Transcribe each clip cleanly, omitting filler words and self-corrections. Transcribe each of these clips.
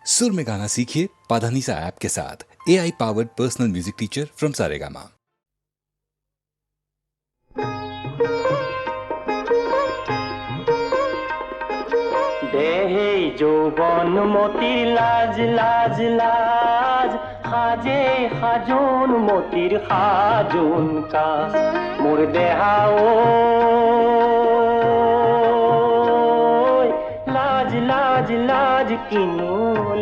सुर में गाना सीखिए पाधानीसा ऐप के साथ। AI powered personal music teacher from Saregama. देहे যৌবন মতির লাজ লাজ লাজ খাজে খাজুন মতির খাজুন কাজ মোর দেহাও লাজ লাজ লাজ কিনু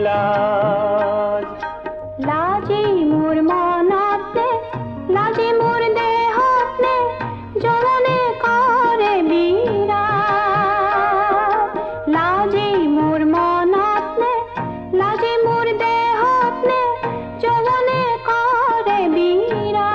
লাজ লাজে মোর মনতে লাজে মোর দেহতে জননে করে বীরা লাজে মোর মনতে লাজে মোর দেহতে জননে করে বীরা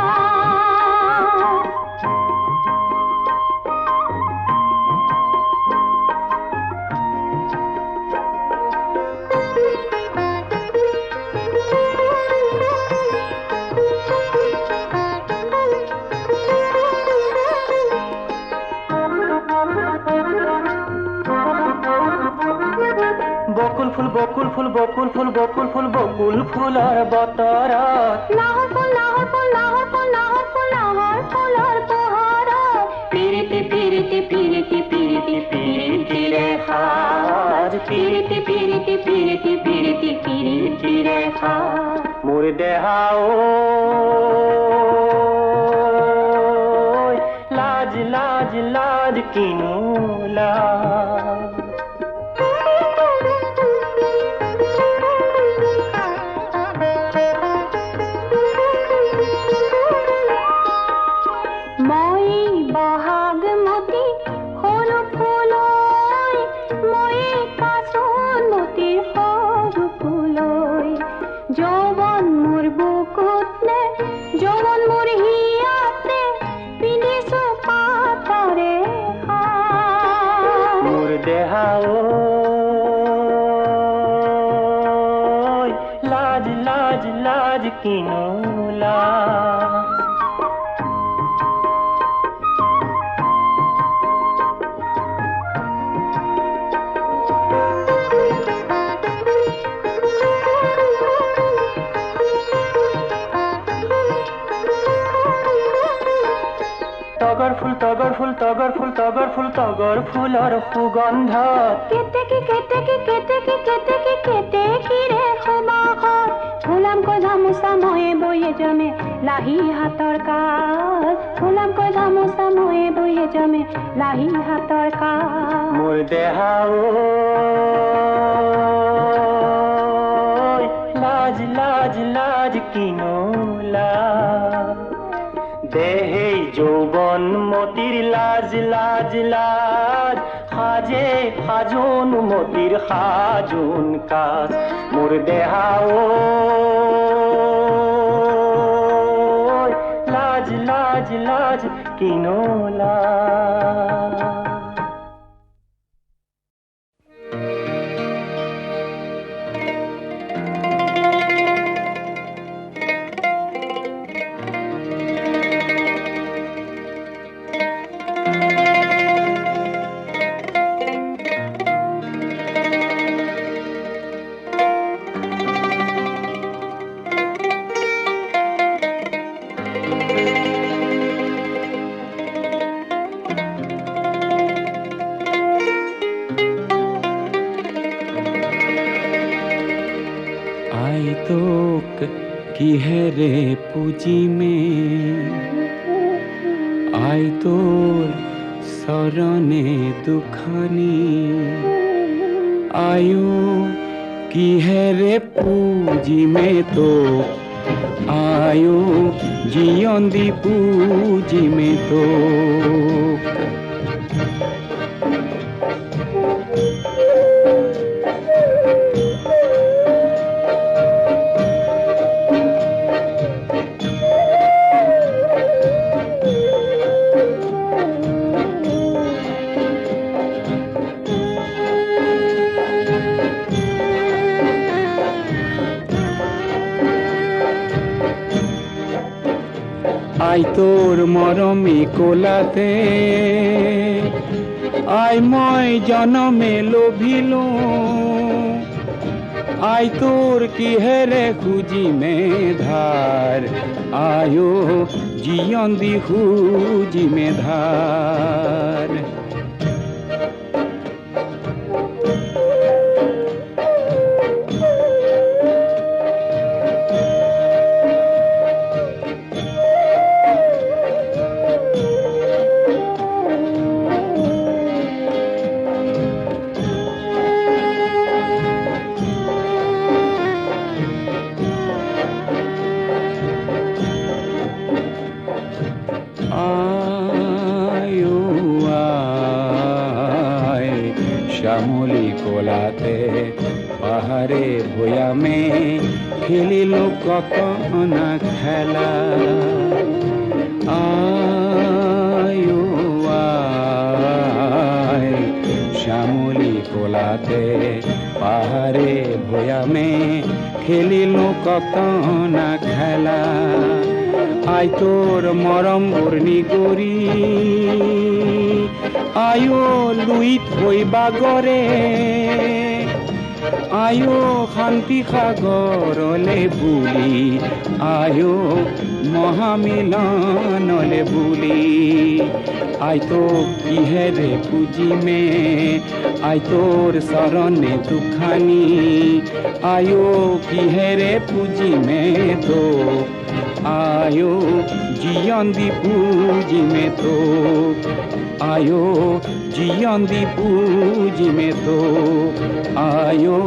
বকুল ফুল বকুল ফুল বকুল ফুল বকুল ফুল বকুল ফুলার বতরত লাহর ফুল লাহর ফুল লাহর ফুল লাহর ফুল লাহর ফুলার বহরত পিরিতি পিরিতি পিরিতি পিরিতি পিরিতি রে খাজ পিরিতি পিরিতি পিরিতি পিরিতি পিরিতি রে খাজ মোর দেহাও লাজ লাজ লাজ কিনু লাজ মই বহাগ মতি সৰু ফুলৈ মই কাচোন মতিৰ সৰু ফুলৈ যৌৱন মোৰ বুকুত নে যৌৱন মোৰ হিয়াতে পিন্ধিছো পাতৰে মোর দেহাও লাজ লাজ লাজ কিনু লাজ তগর ফুল তগর ফুল তগর ফুল তগর ফুল তগর ফুলর সুগন্ধ কেতেকি কেতেকি কেতেকি কেতেকি কেতেকি ৰে সমাহৰ ফুলামকৈ গামোচা ময়ে বয়ে জমে লাহি হাতৰ কাজ ফুলামকৈ গামোচা ময়ে বয়ে জমে লাহি হাতৰ কাজ মোর দেহাও লাজ লাজ লাজ কিনু লাজ দেহে যৌবন মতির লাজ লাজ লাজ খাজে খাজুন মতির খাজুন কাজ মোর দেহাও লাজ লাজ লাজ কিনু লাজ आई तोक किहरे पूजी में आई तोर सरने दुखानी आयु किहरे पूजी में तो आयु जियंदी पूजी में तो আই তোর মরমে কোলাতে আই মই জনমে লোভিলো আই তোর কি হেরে খুঁজি মে ধার আয়ো জিয়ন্দি খুঁজি মে ধার শ্যামলি কোলাতে পাহাড়ে ভয়ামে খেলিল কত না খেলা আয়ো আয় শ্যামলি কোলাতে পাহাড়ে ভয়ামে খেলিল কত না খেলা আই তোর মরম বর্ণি গরি আয়ো লুইত হই বাগরে আয়ো শান্তি সাগরলে বুলি আয়ো মহামিলনলে বুলি আই তো কিহেরে পুজিমে আই তোর শরণে দুখানি আয়ো কিহেরে পুজিমে তো আয়ো জিয়ন্দি পুজিমে তো আয়ো জিয়ন্দি পুজিমে তো আয়ো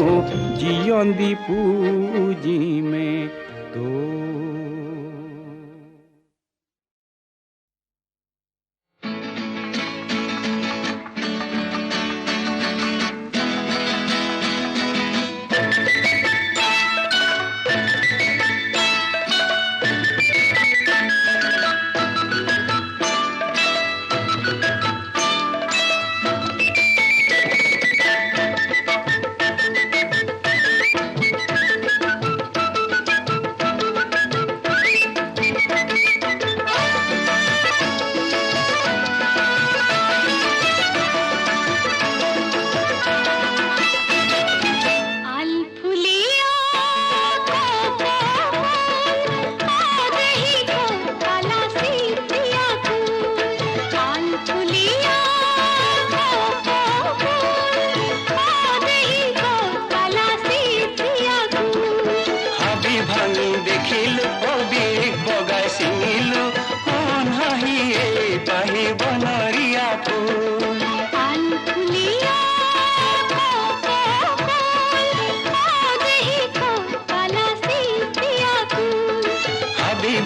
জিয়ন্দি পুজিমে তো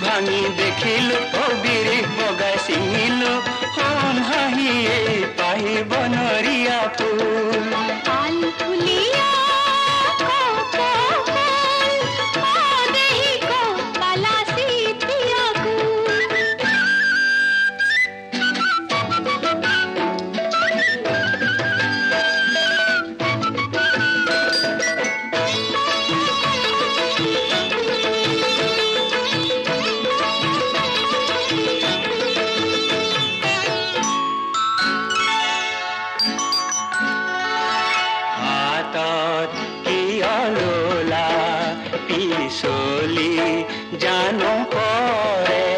ভাঙি দেখিলো কবির বগাই চিঙিলো হন হাঁহিয়ে পাহি বনৰীয়া ফুল পিছলি জানো পৰে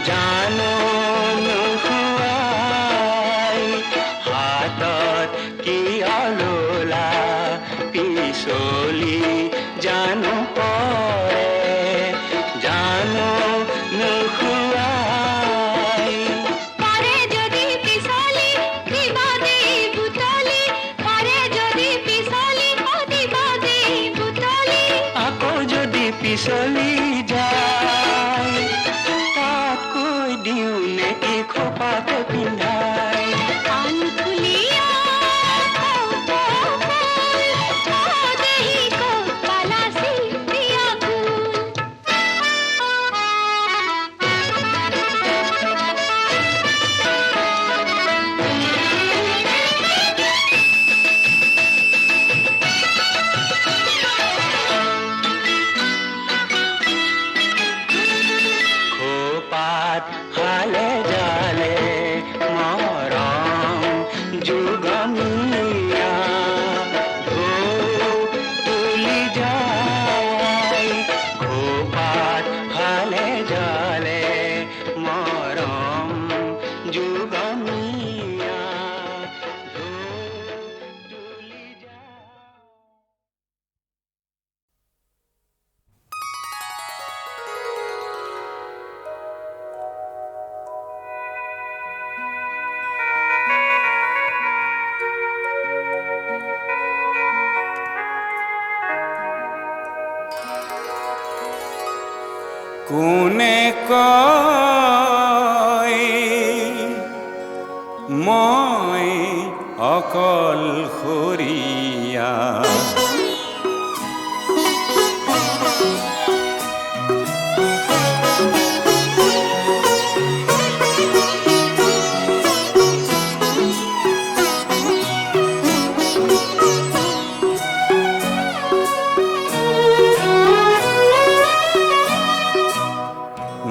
জানো নোখোৱাই হাতত কি আলোলা পিছলি জানো পৰে জানো নোখোৱাই পরে যদি পিছলি দিবা দেই বুতলি পরে যদি পিছলি দিবা দেই বুতলি আকৌ যদি পিছলি যায় তাত কৈ দিওঁ নেকি খোপাতে পিন্ধাই হালে জালে যায় খোপাত ফালে জলে মরম যুগমিয়া তুলি যায় কোনে কয় মই অকলশৰীয়া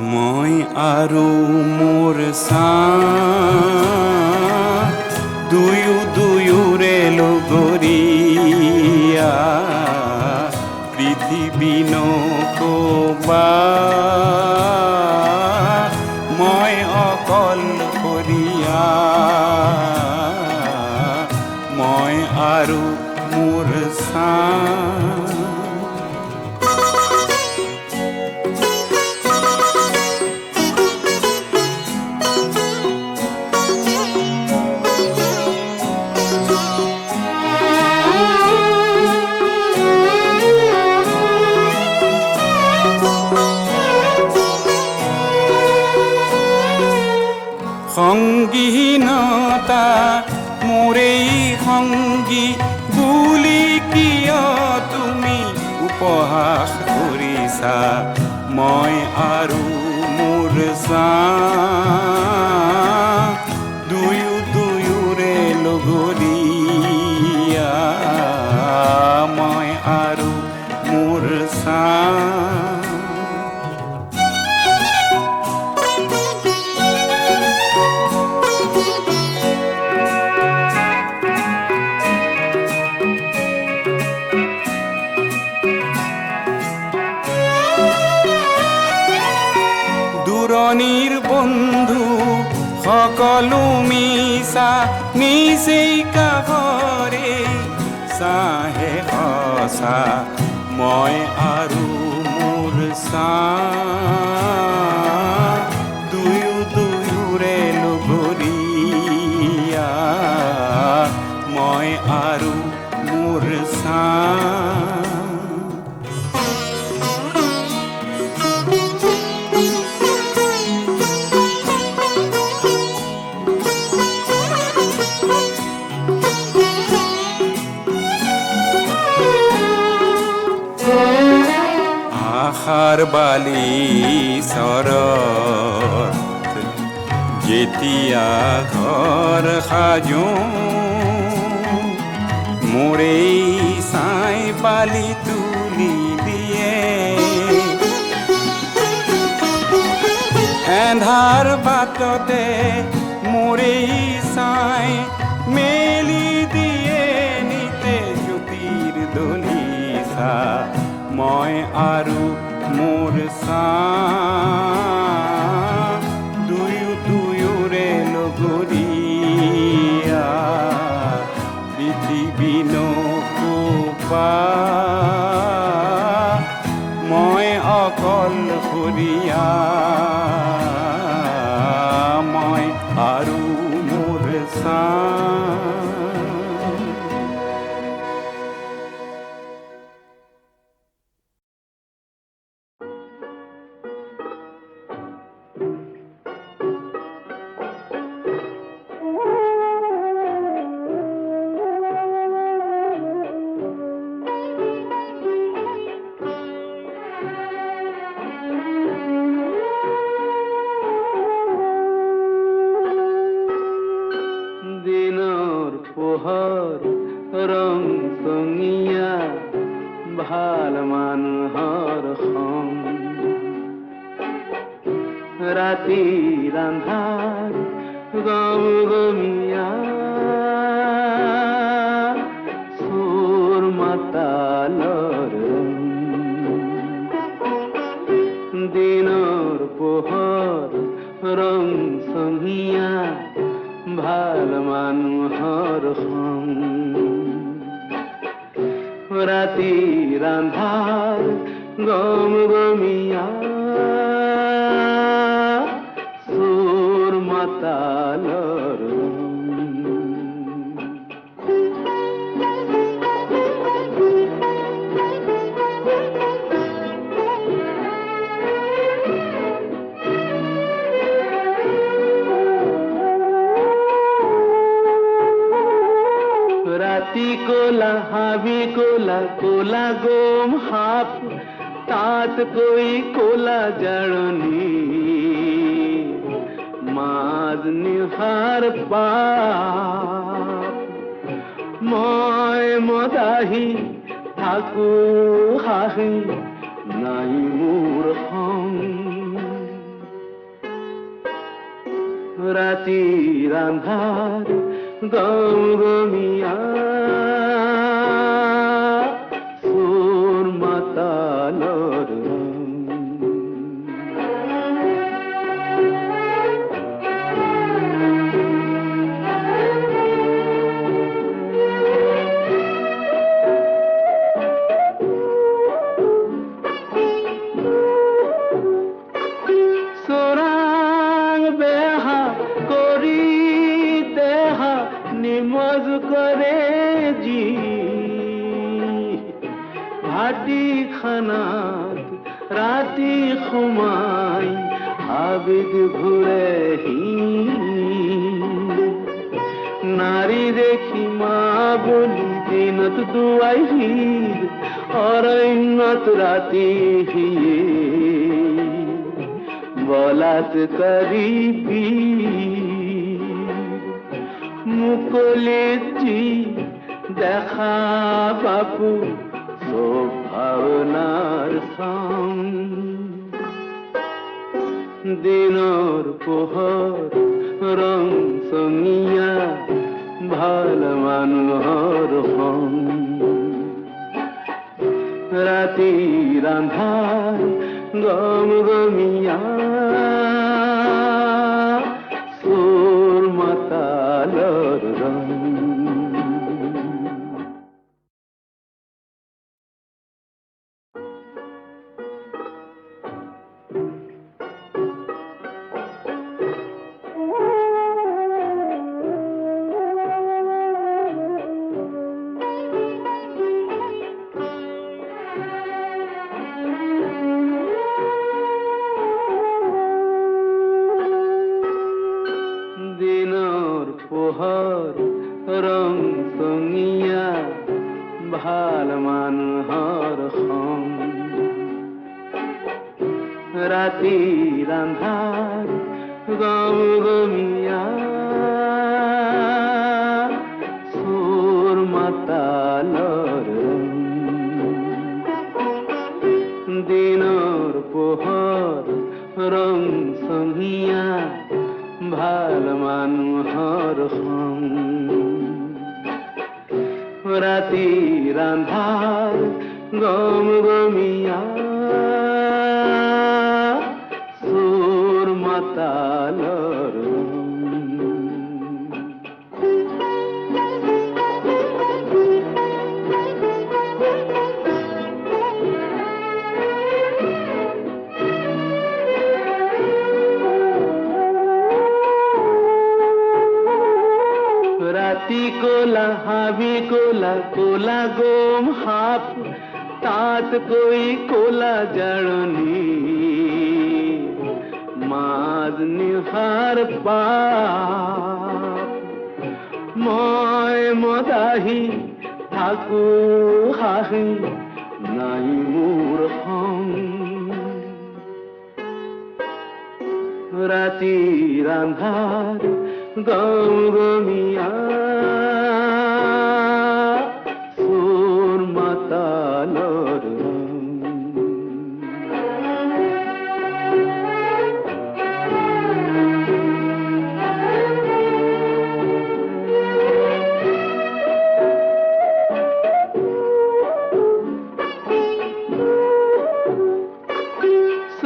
মই আৰু মোৰ দুয়োৰে লগৰীয়া পৃথিৱী নকবা মই অকলশৰীয়া মই আৰু মোৰ সংগীনতা মোৰেই সংগী বুলি কিয় তুমি উপহাস কৰিছা মই আৰু মোৰ দুয়োৰে লগৰীয়া মই আৰু মোৰ দূৰণিৰ বন্ধু সকলো মিছা নিজেই কাষৰে চাহে সঁচা মই আৰু মোৰ দুয়োৰে লগৰীয়া মই আৰু মোৰ আশাৰ বালি চৰত যেতিয়া ঘৰ সাজো মোৰেই চাই বালি তুলি দিয়ে এন্ধাৰ বাটতে মোৰেই চাই মেলি দিয়ে নিতে জ্যোতিৰ দলিচা মই আৰু মোৰ দুয়োৰে লগৰীয়া পৃথিৱী নকবা মই অকলশৰীয়া মই আৰু মোৰ পোহৰ ৰং চঙীয়া ভাল মানুহৰ সং ৰাতিৰ আন্ধাৰ গমগমীয়া চোৰ মাতালৰ ভাল মানুহৰ সং ৰাতিৰ আন্ধাৰ গম গমিয়া চোৰ মাতালৰ ৰাতি কোলা হাবি কোলা কোলা গোম হাপ তাত কই কোলা জাৰণি মাজ নিহাৰ পাপ মই মদাহি থাকো হাঁহি নাই মোৰ সং ৰাতিৰ আন্ধাৰ গম গমিয়া চোৰ মাতালৰ চোৰাং বেহা কৰি দেহা নিমজ কৰে জি ভাটি খানাত ৰাতি সোমাই আবেগ ঘূৰেহি নাৰী দেখি মা বুলি দিনত দুৱাইহি অৰণ্যত ৰাতি হিয়ে বলাত কৰিবি মুকলিত যি দেখা বাপু চব ভাৱনাৰ চাম দিনৰ পোহৰ ৰং চঙীয়া ভাল মানুহৰ সং ৰাতিৰ আন্ধাৰ গম গমিয়া চোৰ মাতালৰ ৰং দিনৰ পোহৰ ৰং চঙীয়া ভাল মানুহৰ সং ৰাতিৰ আন্ধাৰ গম গমিয়া চোৰ মাতালৰ দিনৰ পোহৰ ৰং চঙীয়া ভাল মানুহৰ সং ৰাতিৰ আন্ধাৰ গম গমিয়া চোৰ মাতালৰ ৰাতি কোলা হাবি কোলা কোলা গোম হাপ তাত কই কোলা জাৰণি মাজ নিহাৰ পাপ মই মদাহি থাকো হাঁহি নাই মোৰ সং ৰাতিৰ আন্ধাৰ গম গমিয়া চোৰ মাতালৰ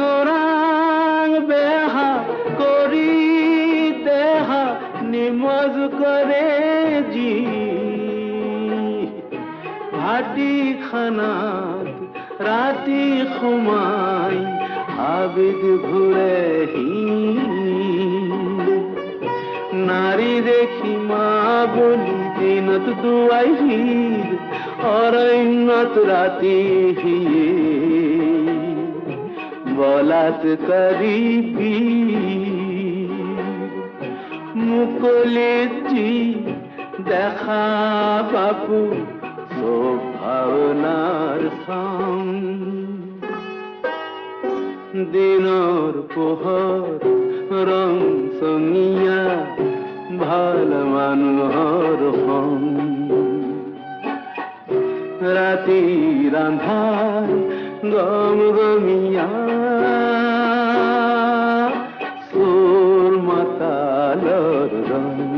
চোৰাং বেহা কৰি দেহা নিমজ বাগানাত ৰাতি সোমাই আবেগ ঘূৰেহি নাৰী দেখি মা বুলি দিনত দুৱাইহিৰ অৰণ্যত ৰাতি বলাত কৰিবি মুকলিত যি দেখা বাপু চব ভাৱনাৰ চাম দিনৰ পোহৰ ৰং চঙীয়া ভাল মানুহৰ সং ৰাতিৰ আন্ধাৰ গমগমীয়া চোৰ মাতালৰ ৰং